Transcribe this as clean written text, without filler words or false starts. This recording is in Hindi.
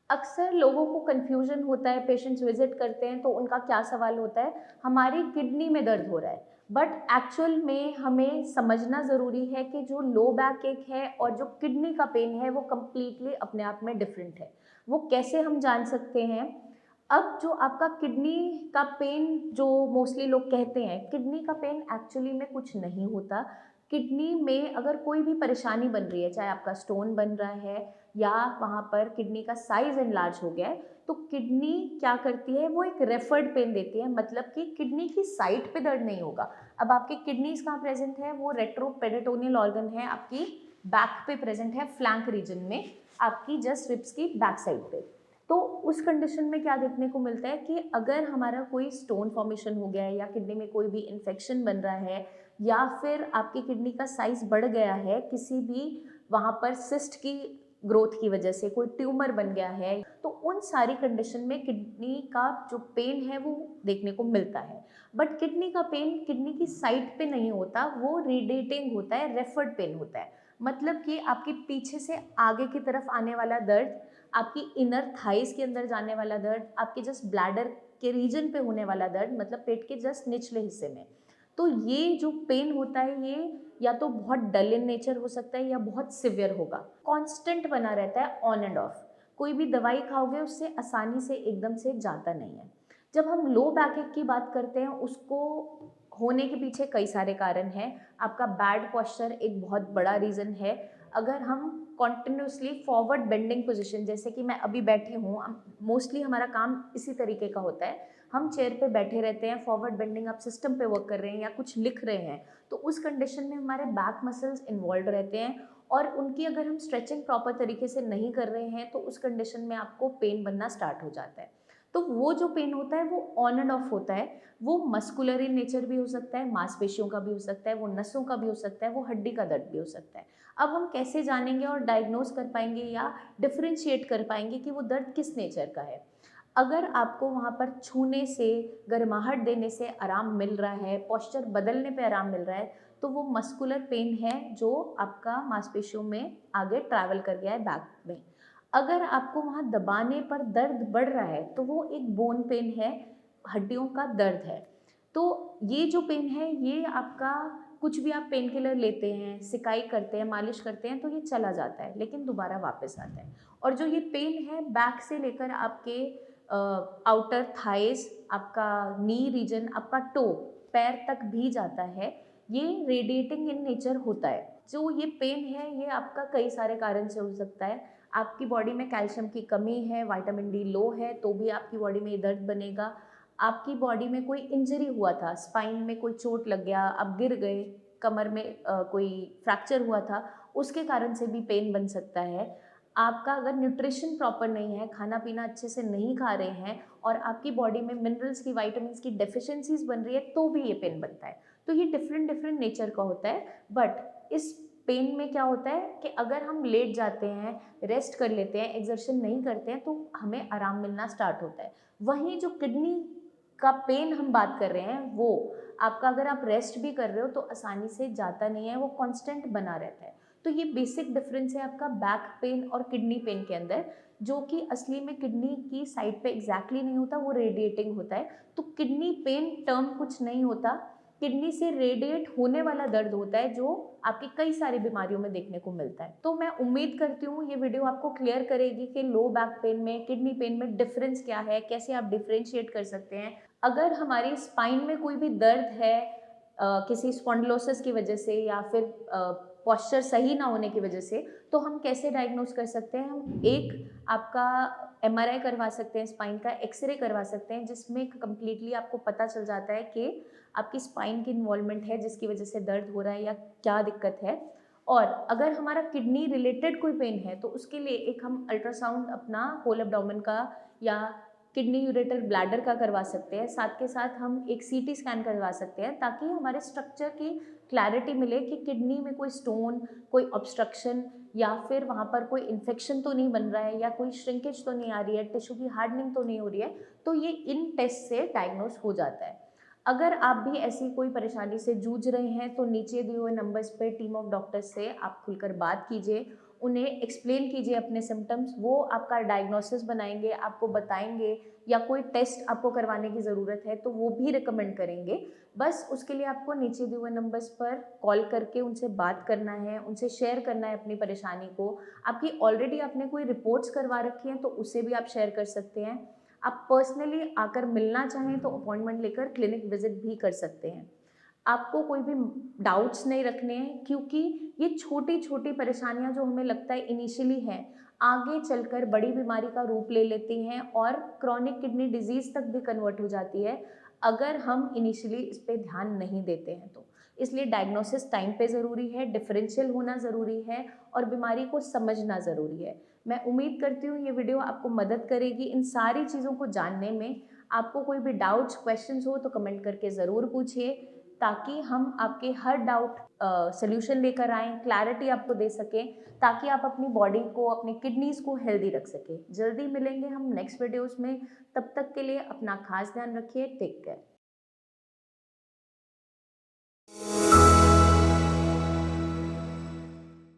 अक्सर लोगों को कन्फ्यूजन होता है, पेशेंट्स विजिट करते हैं तो उनका क्या सवाल होता है, हमारी किडनी में दर्द हो रहा है। बट एक्चुअल में हमें समझना ज़रूरी है कि जो लो बैक एक है और जो किडनी का पेन है वो कम्प्लीटली अपने आप में डिफरेंट है। वो कैसे हम जान सकते हैं? अब जो आपका किडनी का पेन, जो मोस्टली लोग कहते हैं, किडनी का पेन एक्चुअली में कुछ नहीं होता। किडनी में अगर कोई भी परेशानी बन रही है, चाहे आपका स्टोन बन रहा है या वहाँ पर किडनी का साइज एनलार्ज हो गया है, तो किडनी क्या करती है, वो एक रेफर्ड पेन देती है, मतलब कि किडनी की साइड पे दर्द नहीं होगा। अब आपकी किडनीज कहाँ प्रेजेंट है, वो रेट्रोपेरिटोनियल ऑर्गन है, आपकी बैक पे प्रेजेंट है, फ्लैंक रीजन में, आपकी जस्ट रिब्स की बैक साइड पे। तो उस कंडीशन में क्या देखने को मिलता है कि अगर हमारा कोई स्टोन फॉर्मेशन हो गया है या किडनी में कोई भी इन्फेक्शन बन रहा है या फिर आपकी किडनी का साइज बढ़ गया है, किसी भी वहाँ पर सिस्ट की ग्रोथ की वजह से कोई ट्यूमर बन गया है, तो उन सारी कंडीशन में किडनी का जो पेन है वो देखने को मिलता है। बट किडनी का पेन किडनी की साइड पे नहीं होता, वो रेडिएटिंग होता है, रेफर्ड पेन होता है। मतलब कि आपके पीछे से आगे की तरफ आने वाला दर्द, आपकी इनर थाइस के अंदर जाने वाला दर्द, आपके जस्ट ब्लैडर के रीजन पे होने वाला दर्द, मतलब पेट के जस्ट निचले हिस्से में। तो ये जो पेन होता है ये या तो बहुत डल इन नेचर हो सकता है या बहुत सिवियर होगा, कांस्टेंट बना रहता है, ऑन एंड ऑफ। कोई भी दवाई खाओगे उससे आसानी से एकदम से जाता नहीं है। जब हम लो बैक एक की बात करते हैं, उसको होने के पीछे कई सारे कारण हैं। आपका बैड पोस्चर एक बहुत बड़ा रीज़न है। अगर हम कॉन्टिन्यूसली फॉरवर्ड बेंडिंग पोजीशन, जैसे कि मैं अभी बैठी हूँ, मोस्टली हमारा काम इसी तरीके का होता है, हम चेयर पे बैठे रहते हैं, फॉरवर्ड बेंडिंग, आप सिस्टम पे वर्क कर रहे हैं या कुछ लिख रहे हैं, तो उस कंडीशन में हमारे बैक मसल्स इन्वॉल्व रहते हैं और उनकी अगर हम स्ट्रेचिंग प्रॉपर तरीके से नहीं कर रहे हैं तो उस कंडीशन में आपको पेन बनना स्टार्ट हो जाता है। तो वो जो पेन होता है वो ऑन एंड ऑफ होता है। वो मस्कुलर इन नेचर भी हो सकता है, मांसपेशियों का भी हो सकता है, वो नसों का भी हो सकता है, वो हड्डी का दर्द भी हो सकता है। अब हम कैसे जानेंगे और डायग्नोज कर पाएंगे या डिफरेंशिएट कर पाएंगे कि वो दर्द किस नेचर का है? अगर आपको वहाँ पर छूने से, गर्माहट देने से आराम मिल रहा है, पोस्चर बदलने पे आराम मिल रहा है, तो वो मस्कुलर पेन है जो आपका मांसपेशियों में आगे ट्रैवल कर गया है बैक में। अगर आपको वहाँ दबाने पर दर्द बढ़ रहा है तो वो एक बोन पेन है, हड्डियों का दर्द है। तो ये जो पेन है ये आपका, कुछ भी आप पेन किलर लेते हैं, सिकाई करते हैं, मालिश करते हैं तो ये चला जाता है लेकिन दोबारा वापस आता है। और जो ये पेन है बैक से लेकर आपके आउटर थाइस, आपका नी रीजन, आपका टो, पैर तक भी जाता है, ये रेडिएटिंग इन नेचर होता है। जो ये पेन है ये आपका कई सारे कारण से हो सकता है। आपकी बॉडी में कैल्शियम की कमी है, विटामिन डी लो है, तो भी आपकी बॉडी में ये दर्द बनेगा। आपकी बॉडी में कोई इंजरी हुआ था, स्पाइन में कोई चोट लग गया, आप गिर गए, कमर में कोई फ्रैक्चर हुआ था, उसके कारण से भी पेन बन सकता है। आपका अगर न्यूट्रिशन प्रॉपर नहीं है, खाना पीना अच्छे से नहीं खा रहे हैं और आपकी बॉडी में मिनरल्स की, विटामिन्स की डेफिशिएंसीज बन रही है, तो भी ये पेन बनता है। तो ये डिफरेंट डिफरेंट नेचर का होता है। बट इस पेन में क्या होता है कि अगर हम लेट जाते हैं, रेस्ट कर लेते हैं, एक्सर्शन नहीं करते हैं, तो हमें आराम मिलना स्टार्ट होता है। वहीं जो किडनी का पेन हम बात कर रहे हैं, वो आपका अगर आप रेस्ट भी कर रहे हो तो आसानी से जाता नहीं है, वो कांस्टेंट बना रहता है। तो ये बेसिक डिफरेंस है आपका बैक पेन और किडनी पेन के अंदर, जो कि असली में किडनी की साइड पे एग्जैक्टली नहीं होता, वो रेडिएटिंग होता है। तो किडनी पेन टर्म कुछ नहीं होता, किडनी से रेडिएट होने वाला दर्द होता है जो आपकी कई सारी बीमारियों में देखने को मिलता है। तो मैं उम्मीद करती हूँ ये वीडियो आपको क्लियर करेगी कि लो बैक पेन में, किडनी पेन में डिफरेंस क्या है, कैसे आप डिफरेंशिएट कर सकते हैं। अगर हमारी स्पाइन में कोई भी दर्द है किसी स्पॉन्डिलोसिस की वजह से या फिर पोस्चर सही ना होने की वजह से, तो हम कैसे डायग्नोस कर सकते हैं? हम एक आपका एमआरआई करवा सकते हैं, स्पाइन का एक्सरे करवा सकते हैं, जिसमें कम्प्लीटली आपको पता चल जाता है कि आपकी स्पाइन की इन्वॉल्वमेंट है जिसकी वजह से दर्द हो रहा है या क्या दिक्कत है। और अगर हमारा किडनी रिलेटेड कोई पेन है तो उसके लिए एक हम अल्ट्रासाउंड अपना होल एब्डोमेन का या किडनी यूरेटर ब्लैडर का करवा सकते हैं। साथ के साथ हम एक सीटी स्कैन करवा सकते हैं ताकि हमारे स्ट्रक्चर की क्लैरिटी मिले कि किडनी में कोई स्टोन, कोई ऑब्स्ट्रक्शन या फिर वहाँ पर कोई इन्फेक्शन तो नहीं बन रहा है या कोई श्रिंकेज तो नहीं आ रही है, टिश्यू की हार्डनिंग तो नहीं हो रही है। तो ये इन टेस्ट से डायग्नोस हो जाता है। अगर आप भी ऐसी कोई परेशानी से जूझ रहे हैं तो नीचे दिए हुए नंबर्स पे टीम ऑफ डॉक्टर्स से आप खुलकर बात कीजिए उन्हें एक्सप्लेन कीजिए अपने सिम्टम्स, वो आपका डायग्नोसिस बनाएंगे, आपको बताएंगे, या कोई टेस्ट आपको करवाने की ज़रूरत है तो वो भी रिकमेंड करेंगे। बस उसके लिए आपको नीचे दिए हुए नंबर्स पर कॉल करके उनसे बात करना है, उनसे शेयर करना है अपनी परेशानी को। आपकी ऑलरेडी आपने कोई रिपोर्ट्स करवा रखी हैं तो उसे भी आप शेयर कर सकते हैं। आप पर्सनली आकर मिलना चाहें तो अपॉइंटमेंट लेकर क्लिनिक विजिट भी कर सकते हैं। आपको कोई भी डाउट्स नहीं रखने हैं, क्योंकि ये छोटी-छोटी परेशानियाँ जो हमें लगता है इनिशियली हैं, आगे चलकर बड़ी बीमारी का रूप ले लेती हैं और क्रोनिक किडनी डिजीज़ तक भी कन्वर्ट हो जाती है, अगर हम इनिशियली इस पे ध्यान नहीं देते हैं तो। इसलिए डायग्नोसिस टाइम पे ज़रूरी है, डिफरेंशियल होना ज़रूरी है और बीमारी को समझना ज़रूरी है। मैं उम्मीद करती हूँ ये वीडियो आपको मदद करेगी इन सारी चीज़ों को जानने में। आपको कोई भी डाउट्स, क्वेश्चंस हो तो कमेंट करके ज़रूर पूछिए, ताकि हम आपके हर डाउट सॉल्यूशन लेकर आएँ, क्लैरिटी आपको दे सकें, ताकि आप अपनी बॉडी को, अपनी किडनीज़ को हेल्दी रख सकें। जल्दी मिलेंगे हम नेक्स्ट वीडियोज़ में, तब तक के लिए अपना खास ध्यान रखिए। Take care.